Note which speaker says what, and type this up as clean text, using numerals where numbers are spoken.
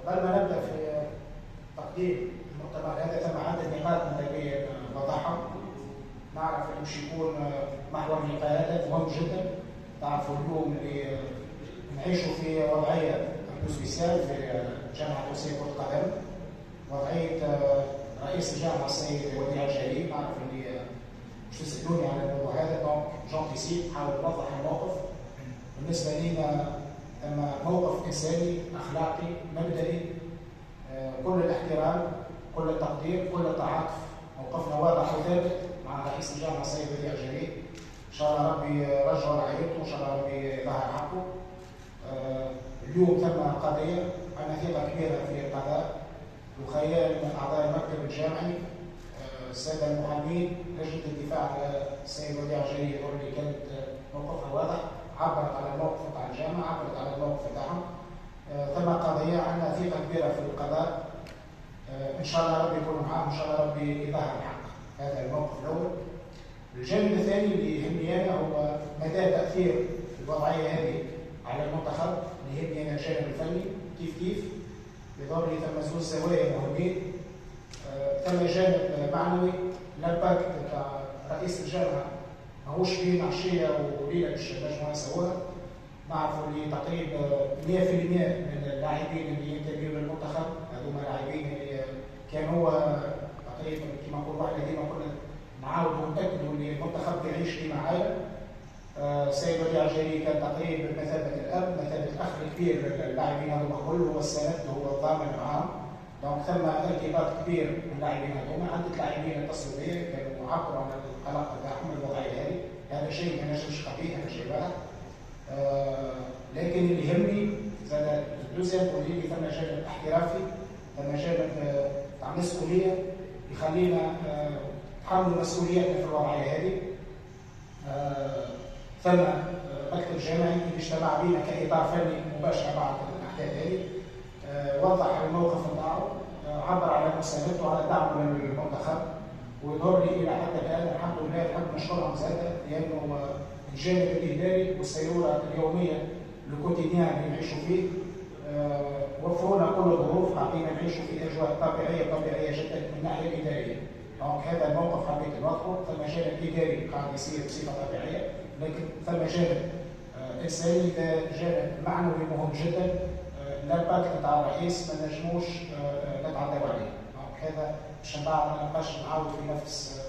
Speaker 1: قبل ما نبدا في تقديم المؤتمر هذا ثم عدة نقاط مدنيه نوضحها. نعرف انه باش يكون محور اللقاء هذا مهم جدا. تعرفوا اليوم اللي نعيشوا في وضعيه سبيسيال في جامعه روسيه كره القدم، وضعيه رئيس الجامعه السيد وديع الجليل. نعرف اللي باش تسالوني على الموضوع هذا، دونك جونتيسيب نحاول نوضح الموقف. بالنسبه لنا اما موقف انساني اخلاقي مبدئي، كل الاحترام، كل التقدير، كل التعاطف. موقفنا واضح وثابت مع رئيس الجامعه السيد وديع الجليل. ان شاء الله ربي يرجعه لعائلته، ان شاء الله ربي يظهر حقه. اليوم ثم قضيه، عندنا ثقه كبيره في القضاء. وخيال من اعضاء المكتب الجامعي، الساده المحامين، لجنه الدفاع على السيد وديع الجليل اللي كانت موقفها واضح، عبرت على الموقف بتاع الجامعه، عبرت على الموقف بتاعهم. ثم قضيه، عندنا ثقه كبيره في القضاء. ان شاء الله ربي يكون معاهم، ان شاء الله ربي يظهر الحق. هذا الموقف الاول. الجانب الثاني اللي يهمني انا هو مدى تاثير الوضعيه هذه على المنتخب. اللي يهمني انا الجانب الفني كيف بضروري ثم زوج زوايا مهمين. ثم جانب معنوي، الامباكت بتاع رئيس الجامعه ماهوش بين عشيه وليله باش نجموا نسووها. نعرفوا اللي تقريبا 100% من اللاعبين اللي ينتميوا للمنتخب هذوما لاعبين اللي كان هو تقريبا كما نقولوا احنا ديما كنا نعاودوا ونأكدوا ان المنتخب يعيش في عائله. السيد وديع الجليل كان تقريبا بمثابه الاب، مثابه الاخ الكبير للاعبين هذوما الكل، هو السند، هو الضامن معاهم. دونك ثم ارتباط كبير من اللاعبين هذوما. عدة لاعبين اتصلوا بي كانوا يعبروا عن القلق بتاعهم من الوضعيه هذه. هذا شيء ما نجمش نخبيه، هذا شيء واضح. لكن اللي يهمني زاد الدوزيام اللي ثم جانب احترافي، ثم جانب تاع مسؤوليه يخلينا نتحملوا مسؤولياتنا في الوضعيه هذه. ثم مكتب جامعي اللي اجتمع بنا كاطار فني مباشر بعد الاحداث هذه، وضح الموقف نتاعو، عبر على مساندته وعلى دعمه للمنتخب. ويظهر لي الى حتى الان الحمد لله نحب نشكرهم زاده، لانه الجانب الاداري والسيوله اليوميه الكوتيديان اللي نعيشوا فيه وفروا لنا كل الظروف، عطينا نعيشوا في اجواء طبيعيه جدا من الناحيه الاداريه. دونك هذا الموقف حبيت نوضحه. ثم جانب اداري قاعد يصير بصفه طبيعيه، لكن ثم جانب انساني، جانب معنوي مهم جدا. الامباكت بتاع الرئيس ما نجموش نتعداو عليه. دونك هذا باش ما نبقاش نعاود في نفس